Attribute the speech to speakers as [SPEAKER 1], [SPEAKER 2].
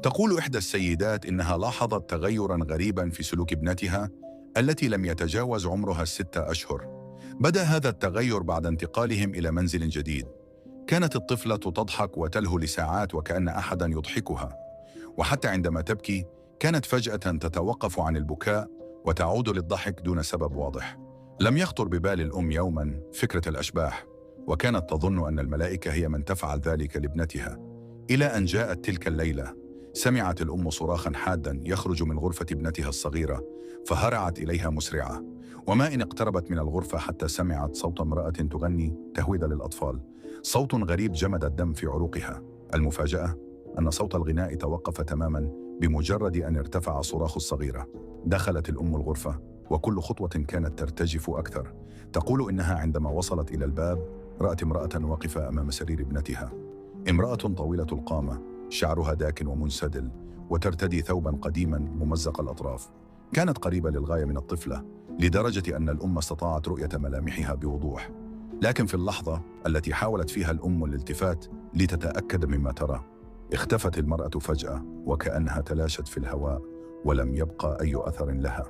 [SPEAKER 1] تقول إحدى السيدات إنها لاحظت تغيراً غريباً في سلوك ابنتها التي لم يتجاوز عمرها 6 أشهر. بدأ هذا التغير بعد انتقالهم إلى منزل جديد. كانت الطفلة تضحك وتلهو لساعات وكأن أحداً يضحكها، وحتى عندما تبكي كانت فجأة تتوقف عن البكاء وتعود للضحك دون سبب واضح. لم يخطر ببال الأم يوماً فكرة الأشباح، وكانت تظن أن الملائكة هي من تفعل ذلك لابنتها، إلى أن جاءت تلك الليلة. سمعت الأم صراخاً حاداً يخرج من غرفة ابنتها الصغيرة، فهرعت إليها مسرعة. وما إن اقتربت من الغرفة حتى سمعت صوت امرأة تغني تهويدا للأطفال. صوت غريب جمد الدم في عروقها. المفاجأة أن صوت الغناء توقف تماماً بمجرد أن ارتفع صراخ الصغيرة. دخلت الأم الغرفة، وكل خطوة كانت ترتجف أكثر. تقول إنها عندما وصلت إلى الباب رأت امرأة واقفة أمام سرير ابنتها. امرأة طويلة القامة، شعرها داكن ومنسدل، وترتدي ثوبا قديما ممزق الأطراف. كانت قريبة للغاية من الطفلة، لدرجة أن الأم استطاعت رؤية ملامحها بوضوح. لكن في اللحظة التي حاولت فيها الأم الالتفات لتتأكد مما ترى، اختفت المرأة فجأة وكأنها تلاشت في الهواء، ولم يبقى أي أثر لها.